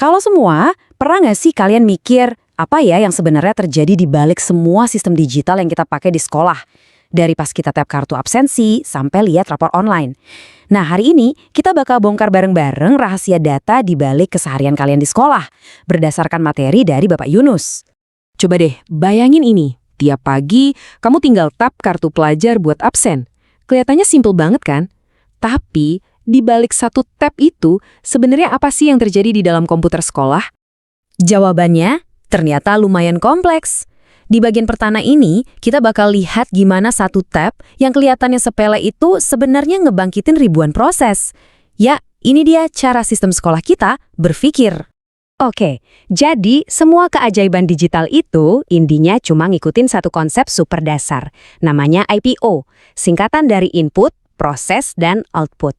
Kalau semua, pernah nggak sih kalian mikir apa ya yang sebenarnya terjadi di balik semua sistem digital yang kita pakai di sekolah? Dari pas kita tap kartu absensi sampai lihat rapor online. Nah, hari ini kita bakal bongkar bareng-bareng rahasia data di balik keseharian kalian di sekolah berdasarkan materi dari Bapak Yunus. Coba deh, bayangin ini. Tiap pagi, kamu tinggal tap kartu pelajar buat absen. Kelihatannya simpel banget kan? Tapi, di balik satu tap itu, sebenarnya apa sih yang terjadi di dalam komputer sekolah? Jawabannya ternyata lumayan kompleks. Di bagian pertama ini, kita bakal lihat gimana satu tab yang kelihatannya sepele itu sebenarnya ngebangkitin ribuan proses. Ya, ini dia cara sistem sekolah kita berpikir. Oke, jadi semua keajaiban digital itu intinya cuma ngikutin satu konsep super dasar. Namanya IPO, singkatan dari input, proses, dan output.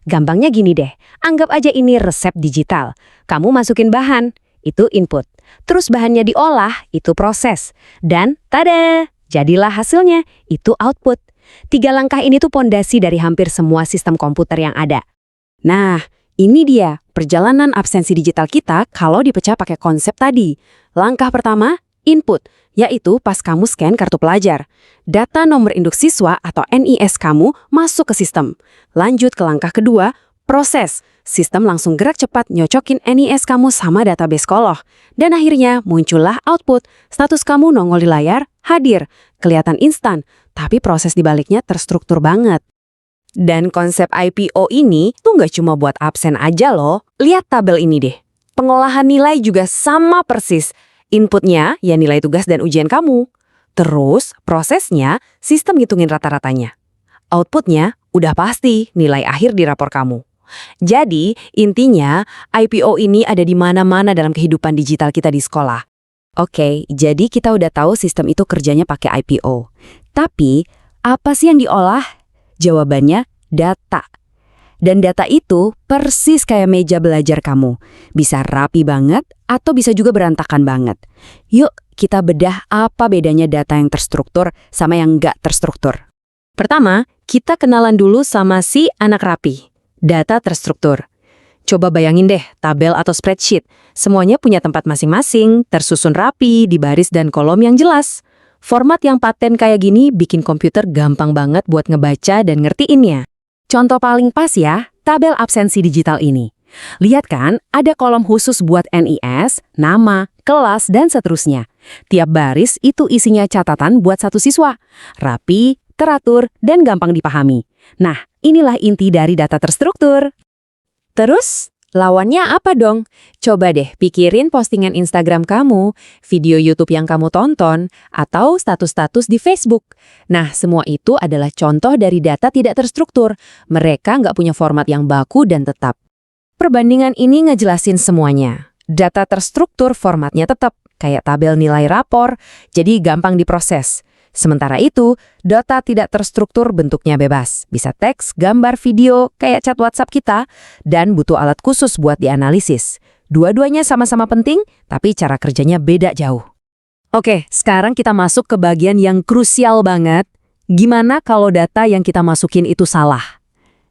Gampangnya gini deh, anggap aja ini resep digital. Kamu masukin bahan, itu input. Terus bahannya diolah, itu proses. Dan tada, jadilah hasilnya, itu output. 3 langkah ini tuh pondasi dari hampir semua sistem komputer yang ada. Nah, ini dia perjalanan absensi digital kita kalau dipecah pakai konsep tadi. Langkah pertama, input, yaitu pas kamu scan kartu pelajar. Data nomor induk siswa atau NIS kamu masuk ke sistem. Lanjut ke langkah kedua, proses. Sistem langsung gerak cepat nyocokin NIS kamu sama database sekolah. Dan akhirnya muncullah output. Status kamu nongol di layar, hadir. Kelihatan instan, tapi proses dibaliknya terstruktur banget. Dan konsep IPO ini tuh nggak cuma buat absen aja loh. Lihat tabel ini deh. Pengolahan nilai juga sama persis. Inputnya ya nilai tugas dan ujian kamu. Terus prosesnya sistem ngitungin rata-ratanya. Outputnya udah pasti nilai akhir di rapor kamu. Jadi, intinya IPO ini ada di mana-mana dalam kehidupan digital kita di sekolah. Oke, jadi kita udah tahu sistem itu kerjanya pakai IPO. Tapi, apa sih yang diolah? Jawabannya, data. Dan data itu persis kayak meja belajar kamu. Bisa rapi banget atau bisa juga berantakan banget. Yuk, kita bedah apa bedanya data yang terstruktur sama yang nggak terstruktur. Pertama, kita kenalan dulu sama si anak rapi. Data terstruktur. Coba bayangin deh, tabel atau spreadsheet. Semuanya punya tempat masing-masing, tersusun rapi, di baris dan kolom yang jelas. Format yang paten kayak gini bikin komputer gampang banget buat ngebaca dan ngertiinnya. Contoh paling pas ya, tabel absensi digital ini. Lihat kan, ada kolom khusus buat NIS, nama, kelas, dan seterusnya. Tiap baris itu isinya catatan buat satu siswa. Rapi, teratur, dan gampang dipahami. Nah, inilah inti dari data terstruktur. Terus, lawannya apa dong? Coba deh pikirin postingan Instagram kamu, video YouTube yang kamu tonton, atau status-status di Facebook. Nah, semua itu adalah contoh dari data tidak terstruktur. Mereka nggak punya format yang baku dan tetap. Perbandingan ini ngejelasin semuanya. Data terstruktur formatnya tetap, kayak tabel nilai rapor, jadi gampang diproses. Sementara itu, data tidak terstruktur bentuknya bebas. Bisa teks, gambar, video, kayak chat WhatsApp kita, dan butuh alat khusus buat dianalisis. Dua-duanya sama-sama penting, tapi cara kerjanya beda jauh. Oke, sekarang kita masuk ke bagian yang krusial banget. Gimana kalau data yang kita masukin itu salah?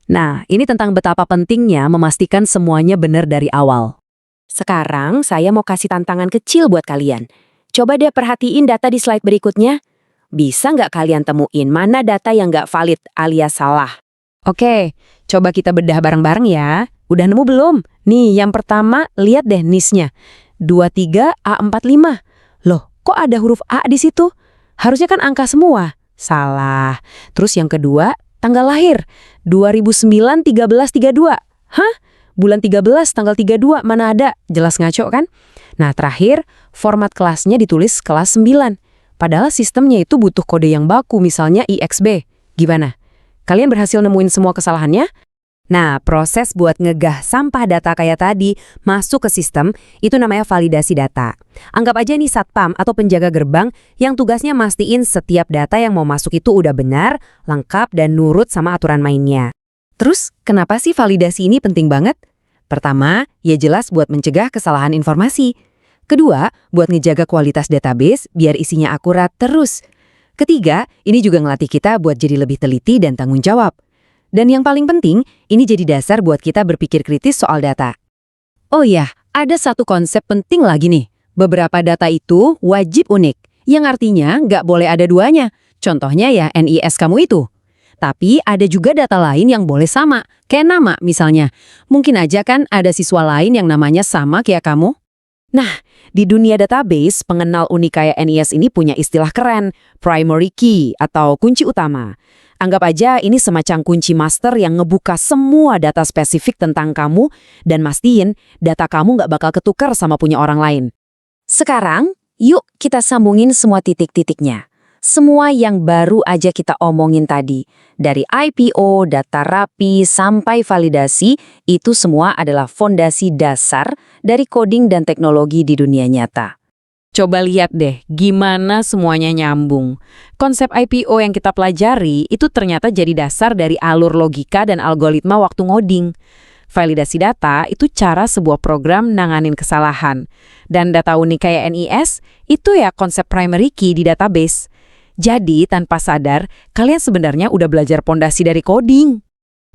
Nah, ini tentang betapa pentingnya memastikan semuanya benar dari awal. Sekarang saya mau kasih tantangan kecil buat kalian. Coba deh perhatiin data di slide berikutnya. Bisa nggak kalian temuin mana data yang nggak valid alias salah? Oke, coba kita bedah bareng-bareng ya. Udah nemu belum? Nih, yang pertama, lihat deh NIS-nya. 23A45. Loh, kok ada huruf A di situ? Harusnya kan angka semua. Salah. Terus yang kedua, tanggal lahir. 2009-13-32. Hah? Bulan 13, tanggal 32, mana ada? Jelas ngaco kan? Nah, terakhir, format kelasnya ditulis kelas 9. Padahal sistemnya itu butuh kode yang baku, misalnya IXB. Gimana? Kalian berhasil nemuin semua kesalahannya? Nah, proses buat ngegah sampah data kayak tadi masuk ke sistem, itu namanya validasi data. Anggap aja nih satpam atau penjaga gerbang yang tugasnya mastiin setiap data yang mau masuk itu udah benar, lengkap, dan nurut sama aturan mainnya. Terus, kenapa sih validasi ini penting banget? Pertama, ya jelas buat mencegah kesalahan informasi. Kedua, buat ngejaga kualitas database biar isinya akurat terus. Ketiga, ini juga ngelatih kita buat jadi lebih teliti dan tanggung jawab. Dan yang paling penting, ini jadi dasar buat kita berpikir kritis soal data. Oh iya, Ada satu konsep penting lagi nih. Beberapa data itu wajib unik, yang artinya nggak boleh ada duanya. Contohnya ya NIS kamu itu. Tapi ada juga data lain yang boleh sama, kayak nama misalnya. Mungkin aja kan ada siswa lain yang namanya sama kayak kamu. Nah, di dunia database, pengenal unik kayak NIS ini punya istilah keren, primary key atau kunci utama. Anggap aja ini semacam kunci master yang ngebuka semua data spesifik tentang kamu dan mastiin data kamu nggak bakal ketukar sama punya orang lain. Sekarang, yuk kita sambungin semua titik-titiknya. Semua yang baru aja kita omongin tadi, dari IPO, data rapi, sampai validasi, itu semua adalah fondasi dasar dari coding dan teknologi di dunia nyata. Coba lihat deh, gimana semuanya nyambung. Konsep IPO yang kita pelajari itu ternyata jadi dasar dari alur logika dan algoritma waktu ngoding. Validasi data itu cara sebuah program nanganin kesalahan. Dan data unik kayak NIS, itu ya konsep primary key di database. Jadi, tanpa sadar, kalian sebenarnya udah belajar pondasi dari coding.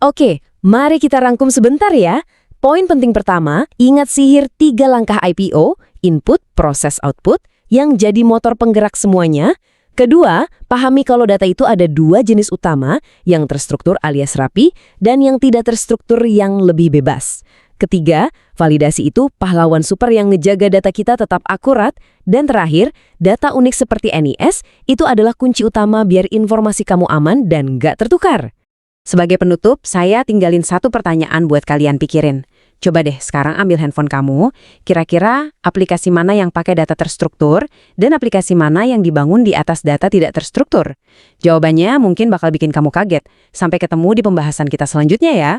Oke, mari kita rangkum sebentar ya. Poin penting pertama, ingat sihir 3 langkah IPO, input, proses, output, yang jadi motor penggerak semuanya. Kedua, pahami kalau data itu ada 2 jenis utama, yang terstruktur alias rapi, dan yang tidak terstruktur yang lebih bebas. Ketiga, validasi itu pahlawan super yang ngejaga data kita tetap akurat. Dan terakhir, data unik seperti NIS itu adalah kunci utama biar informasi kamu aman dan nggak tertukar. Sebagai penutup, saya tinggalin satu pertanyaan buat kalian pikirin. Coba deh sekarang ambil handphone kamu, kira-kira aplikasi mana yang pakai data terstruktur dan aplikasi mana yang dibangun di atas data tidak terstruktur? Jawabannya mungkin bakal bikin kamu kaget. Sampai ketemu di pembahasan kita selanjutnya ya.